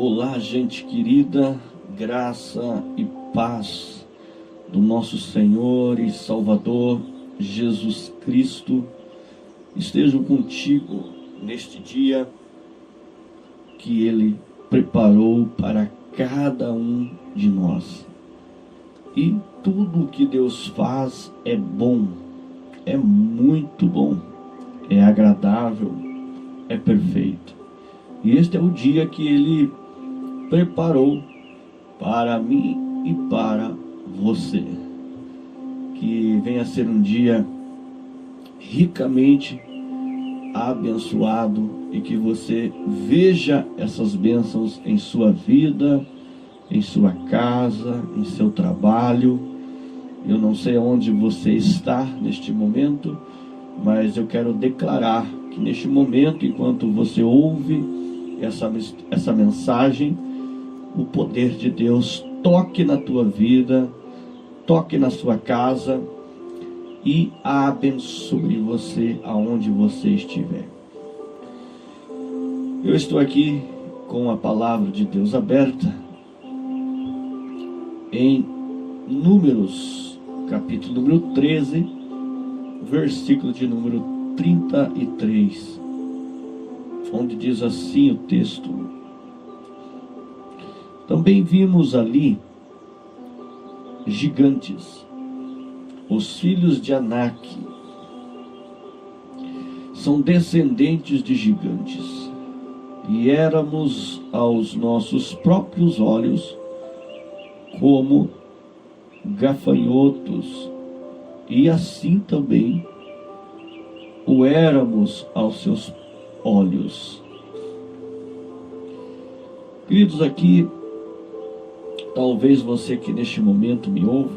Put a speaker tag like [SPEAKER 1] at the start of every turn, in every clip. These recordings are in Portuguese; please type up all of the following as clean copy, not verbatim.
[SPEAKER 1] Olá, gente querida, graça e paz do nosso Senhor e Salvador Jesus Cristo estejam contigo neste dia que Ele preparou para cada um de nós. E tudo o que Deus faz é bom, é muito bom, é agradável, é perfeito. E este é o dia que Ele preparou para mim e para você. Que venha ser um dia ricamente abençoado e que você veja essas bênçãos em sua vida, em sua casa, em seu trabalho. Eu não sei onde você está neste momento, mas eu quero declarar que neste momento, enquanto você ouve essa mensagem, o poder de Deus toque na tua vida, toque na sua casa e abençoe você aonde você estiver. Eu estou aqui com a palavra de Deus aberta em Números, capítulo número 13, versículo de número 33, onde diz assim o texto: também vimos ali gigantes, os filhos de Anak, são descendentes de gigantes, e éramos aos nossos próprios olhos como gafanhotos, e assim também o éramos aos seus olhos. Queridos, aqui talvez você que neste momento me ouve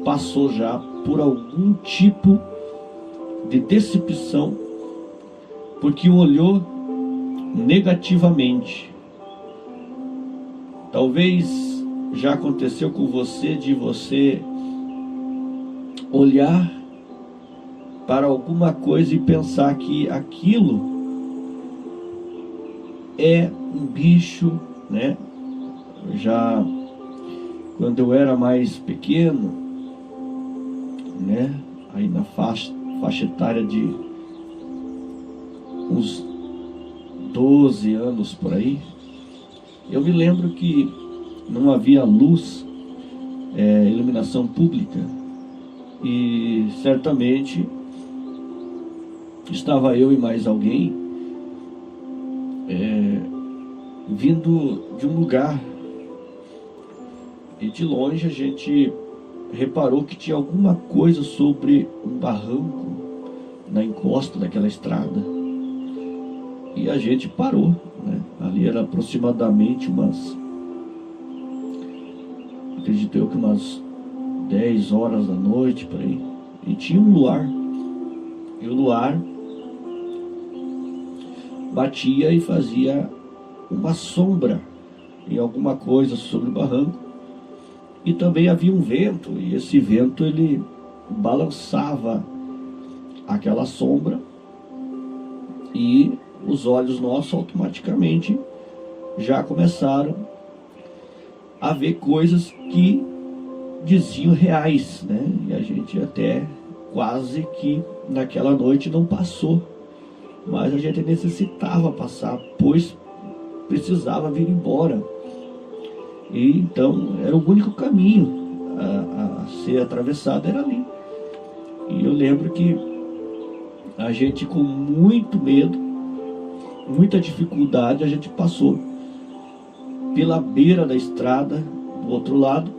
[SPEAKER 1] passou já por algum tipo de decepção, porque olhou negativamente. Talvez já aconteceu com você de você olhar para alguma coisa e pensar que aquilo é um bicho, né? Já quando eu era mais pequeno, né, aí na faixa etária de uns 12 anos por aí, eu me lembro que não havia luz, iluminação pública, e certamente estava eu e mais alguém vindo de um lugar. E de longe a gente reparou que tinha alguma coisa sobre um barranco na encosta daquela estrada. E a gente parou, né? Ali era aproximadamente acredito eu que umas 10 horas da noite, por aí. E tinha um luar. E o luar batia e fazia uma sombra em alguma coisa sobre o barranco. E também havia um vento, e esse vento ele balançava aquela sombra, e os olhos nossos automaticamente já começaram a ver coisas que diziam reais, né? E a gente até quase que naquela noite não passou, mas a gente necessitava passar, pois precisava vir embora. E então era o único caminho a ser atravessado, era ali. E eu lembro que a gente, com muito medo, muita dificuldade, a gente passou pela beira da estrada do outro lado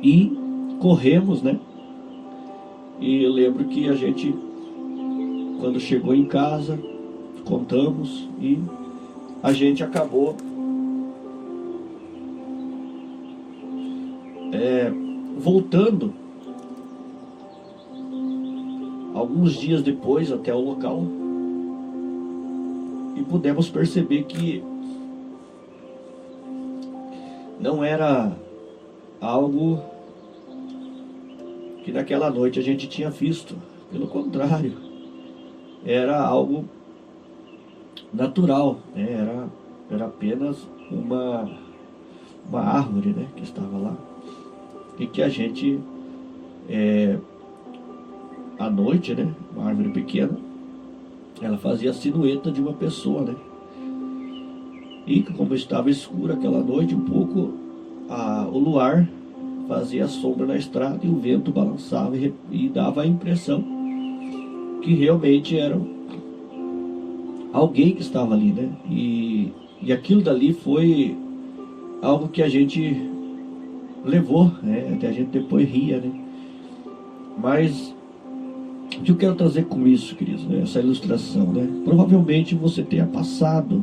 [SPEAKER 1] e corremos, né? E eu lembro que a gente, quando chegou em casa, contamos e a gente acabou voltando alguns dias depois até o local, e pudemos perceber que não era algo que naquela noite a gente tinha visto. Pelo contrário, era algo natural, né? Era era apenas uma árvore, né, que estava lá. E que a gente, à noite, né, uma árvore pequena, ela fazia a silhueta de uma pessoa, né? E como estava escuro aquela noite, um pouco, o luar fazia sombra na estrada e o vento balançava e dava a impressão que realmente era alguém que estava ali, né? E aquilo dali foi algo que a gente levou, né? Até a gente depois ria, né? Mas o que eu quero trazer com isso, queridos, né? Essa ilustração, né? Provavelmente você tenha passado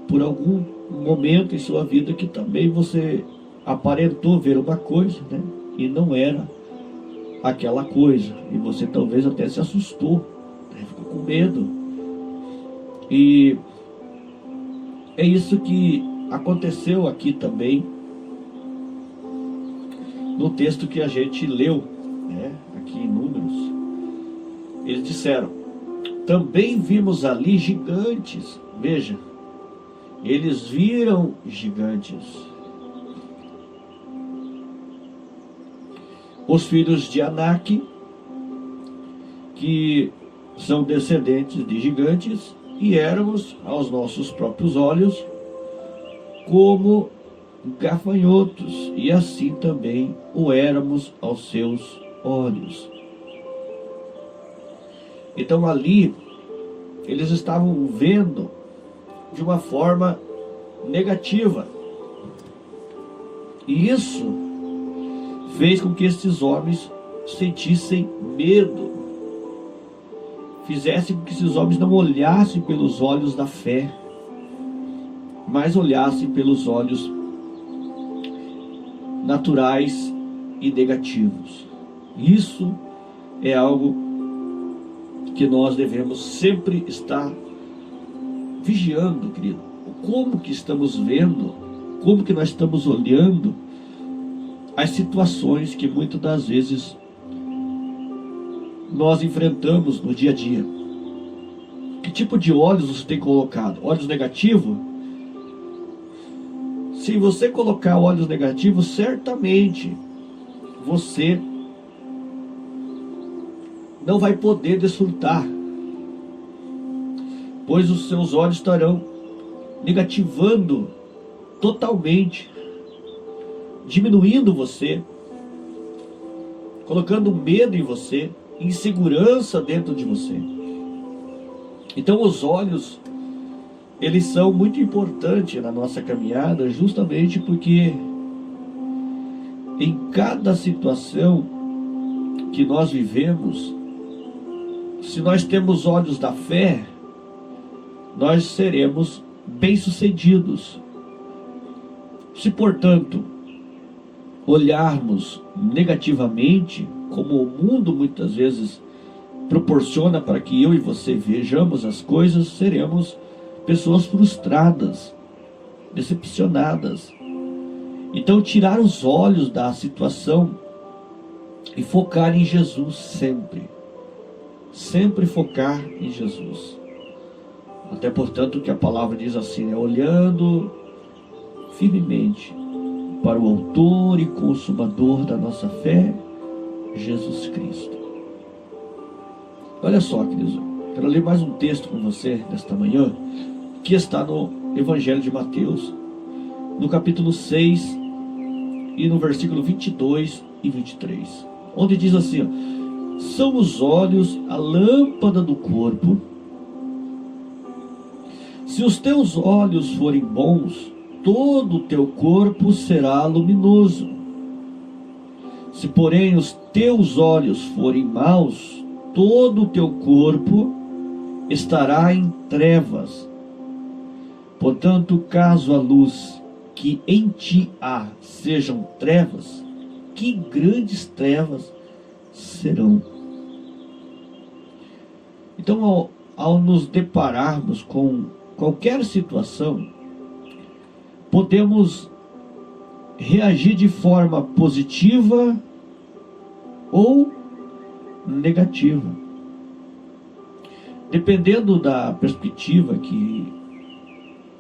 [SPEAKER 1] por algum momento em sua vida que também você aparentou ver uma coisa, né? E não era aquela coisa. E você talvez até se assustou, né? Ficou com medo. E é isso que aconteceu aqui também no texto que a gente leu, né? Aqui em Números. Eles disseram: também vimos ali gigantes. Veja, eles viram gigantes. Os filhos de Anak, que são descendentes de gigantes, e éramos, aos nossos próprios olhos, como gafanhotos, e assim também o éramos aos seus olhos. Então ali, eles estavam vendo de uma forma negativa. E isso fez com que esses homens sentissem medo. Fizessem com que esses homens não olhassem pelos olhos da fé, mas olhassem pelos olhos naturais e negativos. Isso é algo que nós devemos sempre estar vigiando, querido. Como que estamos vendo, como que nós estamos olhando as situações que muitas das vezes nós enfrentamos no dia a dia. Que tipo de olhos você tem colocado? Olhos negativos? Se você colocar olhos negativos, certamente você não vai poder desfrutar, pois os seus olhos estarão negativando totalmente, diminuindo você, colocando medo em você, insegurança dentro de você. Então os olhos, eles são muito importantes na nossa caminhada, justamente porque em cada situação que nós vivemos, se nós temos olhos da fé, nós seremos bem-sucedidos. Se, portanto, olharmos negativamente, como o mundo muitas vezes proporciona para que eu e você vejamos as coisas, seremos pessoas frustradas, decepcionadas. Então, tirar os olhos da situação e focar em Jesus sempre. Sempre focar em Jesus. Até portanto que a palavra diz assim, né? Olhando firmemente para o autor e consumador da nossa fé, Jesus Cristo. Olha só, queridos, quero ler mais um texto com você nesta manhã, que está no Evangelho de Mateus, no capítulo 6 e no versículo 22 e 23, onde diz assim, ó, são os olhos a lâmpada do corpo. Se os teus olhos forem bons, todo o teu corpo será luminoso. Se, porém, os teus olhos forem maus, todo o teu corpo estará em trevas. Portanto, caso a luz que em ti há sejam trevas, que grandes trevas serão. Então, ao nos depararmos com qualquer situação, podemos reagir de forma positiva ou negativa, dependendo da perspectiva que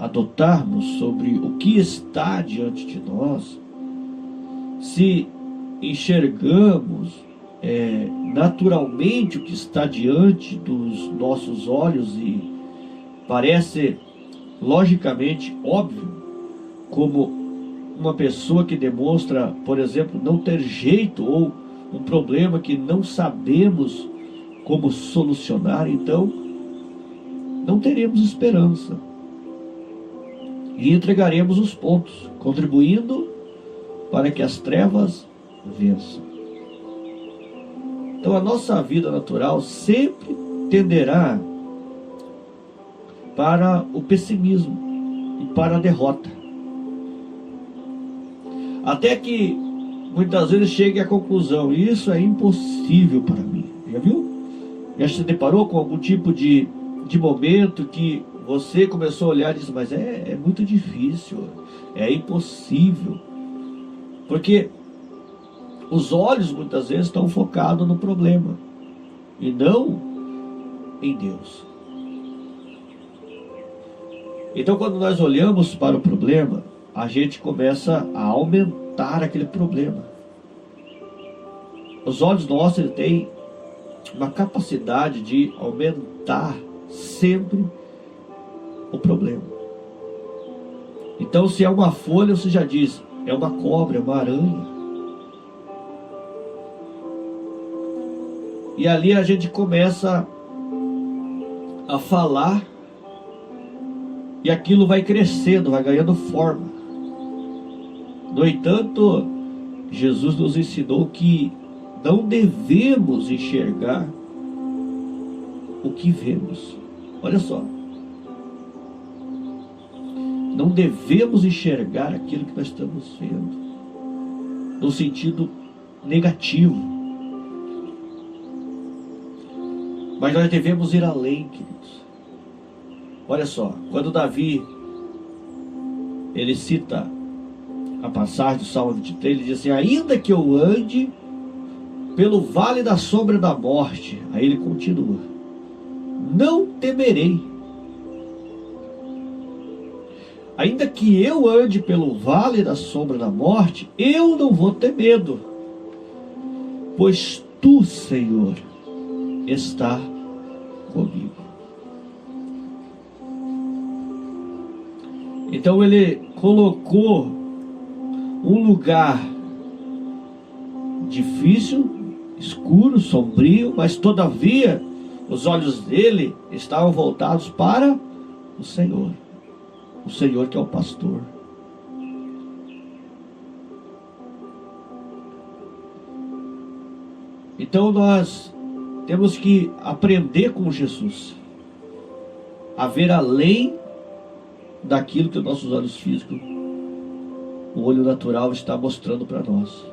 [SPEAKER 1] adotarmos sobre o que está diante de nós, se enxergamos naturalmente o que está diante dos nossos olhos e parece logicamente óbvio, como uma pessoa que demonstra, por exemplo, não ter jeito ou um problema que não sabemos como solucionar, então não teremos esperança e entregaremos os pontos, contribuindo para que as trevas vençam. Então a nossa vida natural sempre tenderá para o pessimismo e para a derrota, até que muitas vezes chegue à conclusão: isso é impossível para mim. Já viu? Já se deparou com algum tipo de momento que você começou a olhar e disse: mas é muito difícil, é impossível, porque os olhos muitas vezes estão focados no problema e não em Deus. Então, quando nós olhamos para o problema, a gente começa a aumentar aquele problema. Os olhos nossos, ele têm uma capacidade de aumentar sempre o problema. Então, se é uma folha, você já diz: é uma cobra, é uma aranha. E ali a gente começa a falar, e aquilo vai crescendo, vai ganhando forma. No entanto, Jesus nos ensinou que não devemos enxergar o que vemos. Olha só. Não devemos enxergar aquilo que nós estamos vendo no sentido negativo. Mas nós devemos ir além, queridos. Olha só, quando Davi, ele cita a passagem do Salmo 23, ele diz assim: ainda que eu ande pelo vale da sombra da morte, aí ele continua: não temerei. Ainda que eu ande pelo vale da sombra da morte, eu não vou ter medo, pois tu, Senhor, está comigo. Então ele colocou um lugar difícil, escuro, sombrio, mas todavia os olhos dele estavam voltados para o Senhor que é o pastor. Então nós temos que aprender com Jesus a ver além daquilo que os nossos olhos físicos, o olho natural, está mostrando para nós.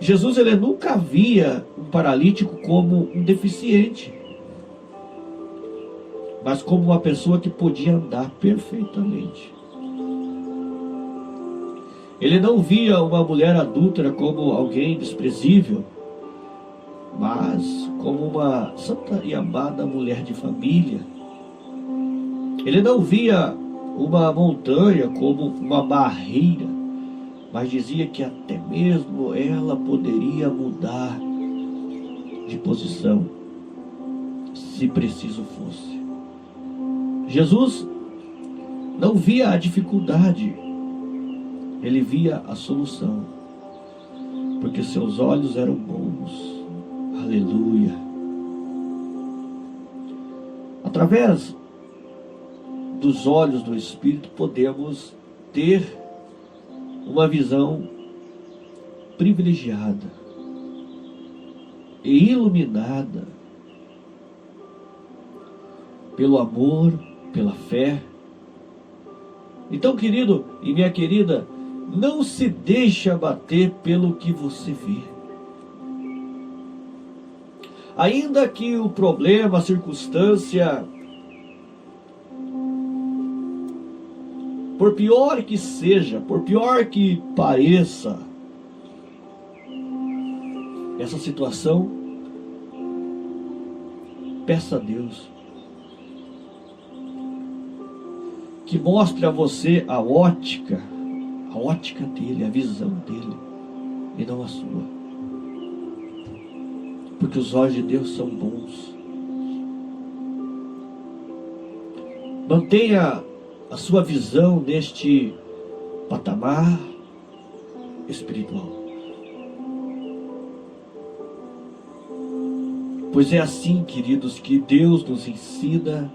[SPEAKER 1] Jesus, ele nunca via um paralítico como um deficiente, mas como uma pessoa que podia andar perfeitamente. Ele não via uma mulher adúltera como alguém desprezível, mas como uma santa e amada mulher de família. Ele não via uma montanha como uma barreira, mas dizia que até mesmo ela poderia mudar de posição, se preciso fosse. Jesus não via a dificuldade, ele via a solução, porque seus olhos eram bons. Aleluia. Através dos olhos do Espírito podemos ter uma visão privilegiada e iluminada pelo amor, pela fé. Então, querido e minha querida, não se deixe abater pelo que você vê. Ainda que o problema, a circunstância, por pior que seja, por pior que pareça, essa situação, peça a Deus. que mostre a você a ótica dele, a visão dele, e não a sua. Porque os olhos de Deus são bons. Mantenha a sua visão neste patamar espiritual. Pois é assim, queridos, que Deus nos ensina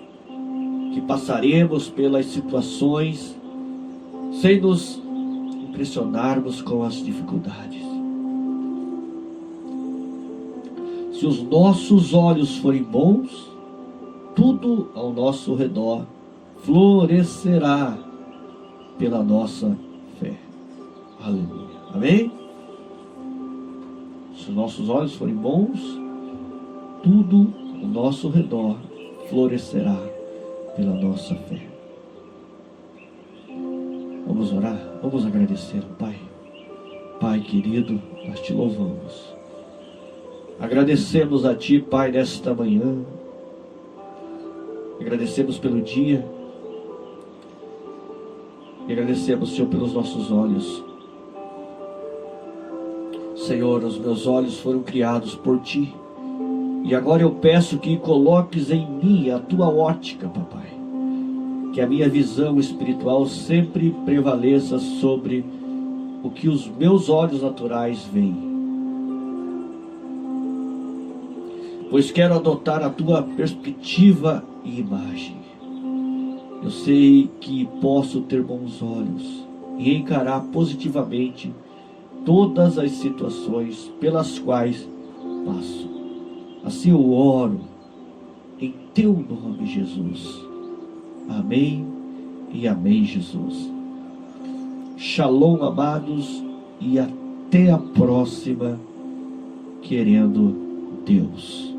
[SPEAKER 1] que passaremos pelas situações sem nos impressionarmos com as dificuldades. Se os nossos olhos forem bons, tudo ao nosso redor florescerá pela nossa fé. Aleluia. Amém? Se os nossos olhos forem bons, tudo ao nosso redor florescerá pela nossa fé. Vamos orar, vamos agradecer ao Pai. Pai querido, nós te louvamos. Agradecemos a Ti, Pai, nesta manhã. Agradecemos pelo dia. E agradecemos, Senhor, pelos nossos olhos. Senhor, os meus olhos foram criados por Ti. E agora eu peço que coloques em mim a Tua ótica, Papai. Que a minha visão espiritual sempre prevaleça sobre o que os meus olhos naturais veem. Pois quero adotar a Tua perspectiva e imagem. Eu sei que posso ter bons olhos e encarar positivamente todas as situações pelas quais passo. Assim eu oro em Teu nome, Jesus. Amém e amém, Jesus. Shalom, amados, e até a próxima, querendo Deus.